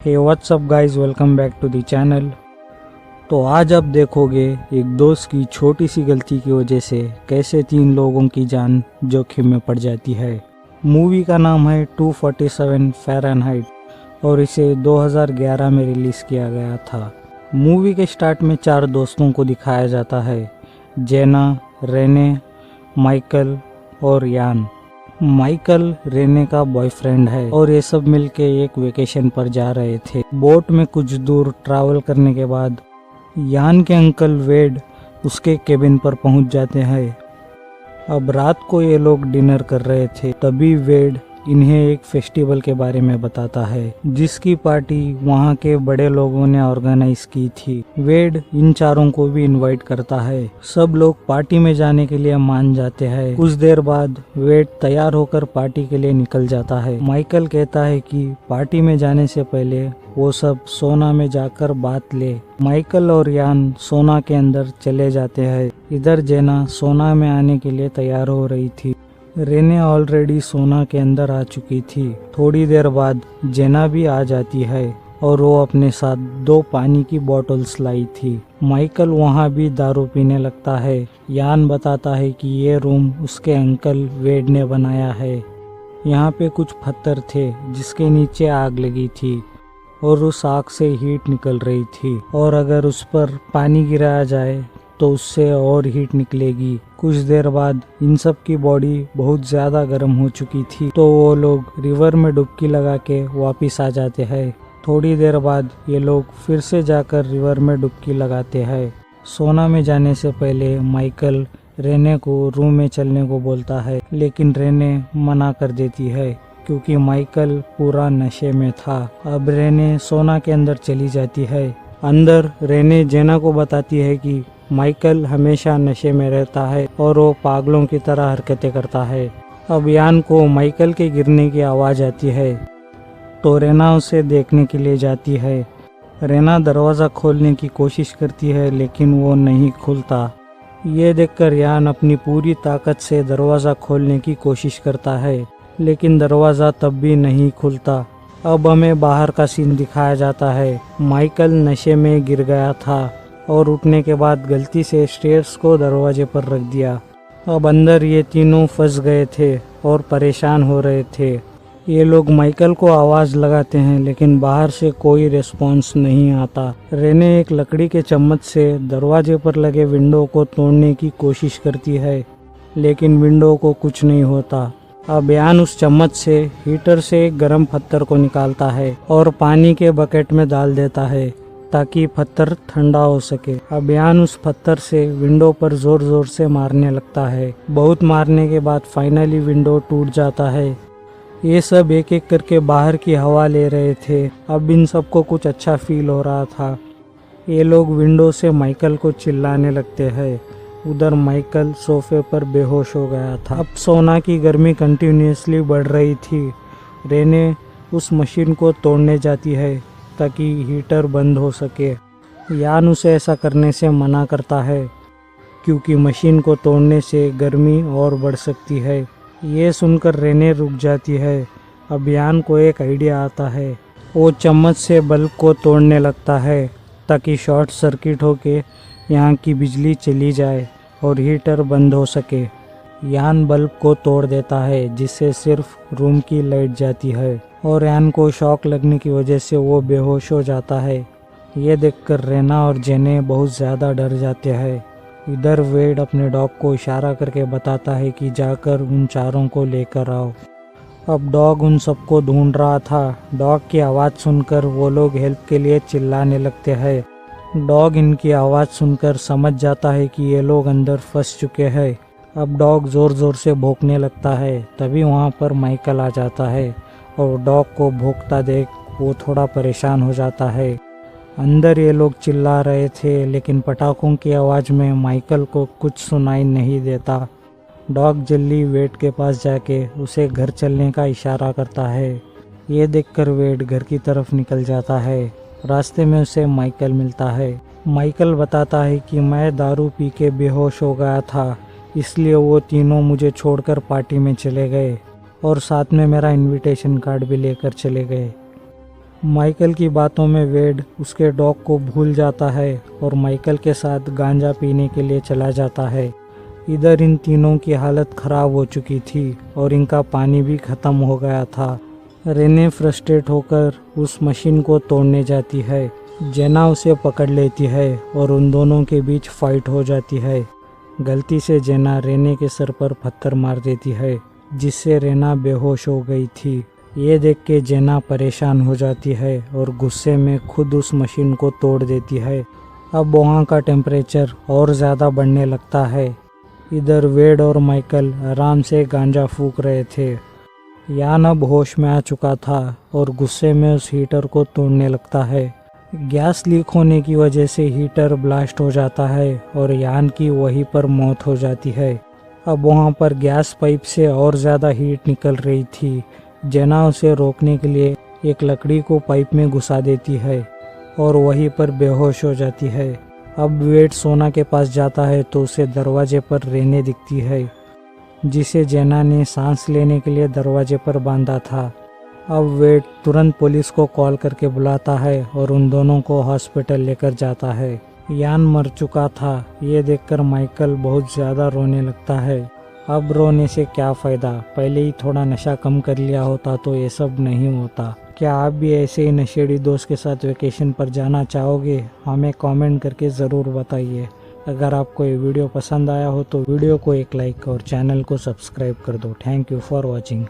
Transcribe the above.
Hey what's up guys, welcome back to the channel. तो आज आप देखोगे एक दोस्त की छोटी सी गलती की वजह से कैसे 3 लोगों की जान जोखिम में पड़ जाती है। मूवी का नाम है 247 फ़ारेनहाइट और इसे 2011 में रिलीज़ किया गया था। मूवी के स्टार्ट में 4 दोस्तों को दिखाया जाता है, जेना, रेने, माइकल और यान। माइकल रेने का बॉयफ्रेंड है और ये सब मिलके एक वेकेशन पर जा रहे थे। बोट में कुछ दूर ट्रैवल करने के बाद यान के अंकल वेड उसके केबिन पर पहुंच जाते हैं। अब रात को ये लोग डिनर कर रहे थे, तभी वेड इन्हें एक फेस्टिवल के बारे में बताता है जिसकी पार्टी वहाँ के बड़े लोगों ने ऑर्गेनाइज की थी। वेड इन चारों को भी इनवाइट करता है। सब लोग पार्टी में जाने के लिए मान जाते हैं। कुछ देर बाद वेड तैयार होकर पार्टी के लिए निकल जाता है। माइकल कहता है कि पार्टी में जाने से पहले वो सब सोना में जाकर बात ले। माइकल और यान सोना के अंदर चले जाते हैं। इधर जेना सोना में आने के लिए तैयार हो रही थी। रेने ऑलरेडी सोना के अंदर आ चुकी थी। थोड़ी देर बाद जेना भी आ जाती है और वो अपने साथ 2 पानी की बोतल्स लाई थी। माइकल वहाँ भी दारू पीने लगता है। यान बताता है कि ये रूम उसके अंकल वेड ने बनाया है। यहाँ पे कुछ पत्थर थे जिसके नीचे आग लगी थी और उस आग से हीट निकल रही थी और अगर उस पर पानी गिराया जाए तो उससे और हीट निकलेगी। कुछ देर बाद इन सब की बॉडी बहुत ज़्यादा गर्म हो चुकी थी तो वो लोग रिवर में डुबकी लगा के वापस आ जाते हैं। थोड़ी देर बाद ये लोग फिर से जाकर रिवर में डुबकी लगाते हैं। सोना में जाने से पहले माइकल रेने को रूम में चलने को बोलता है, लेकिन रेने मना कर देती है क्योंकि माइकल पूरा नशे में था। अब रेने सोना के अंदर चली जाती है। अंदर रेने जेना को बताती है कि माइकल हमेशा नशे में रहता है और वो पागलों की तरह हरकतें करता है। अब यान को माइकल के गिरने की आवाज़ आती है तो रेना उसे देखने के लिए जाती है। रेना दरवाज़ा खोलने की कोशिश करती है लेकिन वो नहीं खुलता। ये देखकर यान अपनी पूरी ताकत से दरवाज़ा खोलने की कोशिश करता है लेकिन दरवाज़ा तब भी नहीं खुलता। अब हमें बाहर का सीन दिखाया जाता है। माइकल नशे में गिर गया था और उठने के बाद गलती से स्टेयर्स को दरवाजे पर रख दिया। अब अंदर ये तीनों फंस गए थे और परेशान हो रहे थे। ये लोग माइकल को आवाज़ लगाते हैं लेकिन बाहर से कोई रिस्पॉन्स नहीं आता। रेने एक लकड़ी के चम्मच से दरवाजे पर लगे विंडो को तोड़ने की कोशिश करती है लेकिन विंडो को कुछ नहीं होता। अब यान उस चम्मच से हीटर से एक गर्म पत्थर को निकालता है और पानी के बकेट में डाल देता है ताकि पत्थर ठंडा हो सके। अब यान उस पत्थर से विंडो पर जोर जोर से मारने लगता है। बहुत मारने के बाद फाइनली विंडो टूट जाता है। ये सब एक एक करके बाहर की हवा ले रहे थे। अब इन सबको कुछ अच्छा फील हो रहा था। ये लोग विंडो से माइकल को चिल्लाने लगते हैं। उधर माइकल सोफे पर बेहोश हो गया था। अब सोना की गर्मी कंटिन्यूसली बढ़ रही थी। रेने उस मशीन को तोड़ने जाती है ताकि हीटर बंद हो सके। यान उसे ऐसा करने से मना करता है क्योंकि मशीन को तोड़ने से गर्मी और बढ़ सकती है। ये सुनकर रेने रुक जाती है। अब यान को एक आइडिया आता है। वो चम्मच से बल्ब को तोड़ने लगता है ताकि शॉर्ट सर्किट होके यहाँ की बिजली चली जाए और हीटर बंद हो सके। यान बल्ब को तोड़ देता है जिससे सिर्फ रूम की लाइट जाती है और यान को शॉक लगने की वजह से वो बेहोश हो जाता है। ये देखकर रेना और जेने बहुत ज़्यादा डर जाते हैं। इधर वेड अपने डॉग को इशारा करके बताता है कि जाकर उन चारों को लेकर आओ। अब डॉग उन सबको ढूंढ रहा था। डॉग की आवाज़ सुनकर वो लोग हेल्प के लिए चिल्लाने लगते हैं। डॉग इनकी आवाज़ सुनकर समझ जाता है कि ये लोग अंदर फंस चुके हैं। अब डॉग ज़ोर ज़ोर से भौंकने लगता है। तभी वहाँ पर माइकल आ जाता है और डॉग को भौंकता देख वो थोड़ा परेशान हो जाता है। अंदर ये लोग चिल्ला रहे थे लेकिन पटाखों की आवाज़ में माइकल को कुछ सुनाई नहीं देता। डॉग जल्दी वेड के पास जाके उसे घर चलने का इशारा करता है। ये देखकर वेड घर की तरफ निकल जाता है। रास्ते में उसे माइकल मिलता है। माइकल बताता है कि मैं दारू पी के बेहोश हो गया था, इसलिए वो तीनों मुझे छोड़कर पार्टी में चले गए और साथ में मेरा इनविटेशन कार्ड भी लेकर चले गए। माइकल की बातों में वेड उसके डॉग को भूल जाता है और माइकल के साथ गांजा पीने के लिए चला जाता है। इधर इन तीनों की हालत खराब हो चुकी थी और इनका पानी भी खत्म हो गया था। रेने फ्रस्ट्रेट होकर उस मशीन को तोड़ने जाती है। जेना उसे पकड़ लेती है और उन दोनों के बीच फाइट हो जाती है। गलती से जेना रेने के सर पर पत्थर मार देती है, जिससे रेना बेहोश हो गई थी। ये देख के जेना परेशान हो जाती है और गुस्से में खुद उस मशीन को तोड़ देती है। अब वहाँ का टेम्परेचर और ज़्यादा बढ़ने लगता है। इधर वेड और माइकल आराम से गांजा फूंक रहे थे। यान अब होश में आ चुका था और गुस्से में उस हीटर को तोड़ने लगता है। गैस लीक होने की वजह से हीटर ब्लास्ट हो जाता है और यान की वहीं पर मौत हो जाती है। अब वहाँ पर गैस पाइप से और ज़्यादा हीट निकल रही थी। जेना उसे रोकने के लिए एक लकड़ी को पाइप में घुसा देती है और वहीं पर बेहोश हो जाती है। अब वेड सोना के पास जाता है तो उसे दरवाजे पर रेने दिखती है, जिसे जेना ने सांस लेने के लिए दरवाजे पर बांधा था। अब वेड तुरंत पुलिस को कॉल करके बुलाता है और उन दोनों को हॉस्पिटल लेकर जाता है। यान मर चुका था। ये देखकर माइकल बहुत ज़्यादा रोने लगता है। अब रोने से क्या फ़ायदा, पहले ही थोड़ा नशा कम कर लिया होता तो ये सब नहीं होता। क्या आप भी ऐसे ही नशेड़ी दोस्त के साथ वेकेशन पर जाना चाहोगे? हमें कमेंट करके ज़रूर बताइए। अगर आपको ये वीडियो पसंद आया हो तो वीडियो को एक लाइक और चैनल को सब्सक्राइब कर दो। Thank you for watching.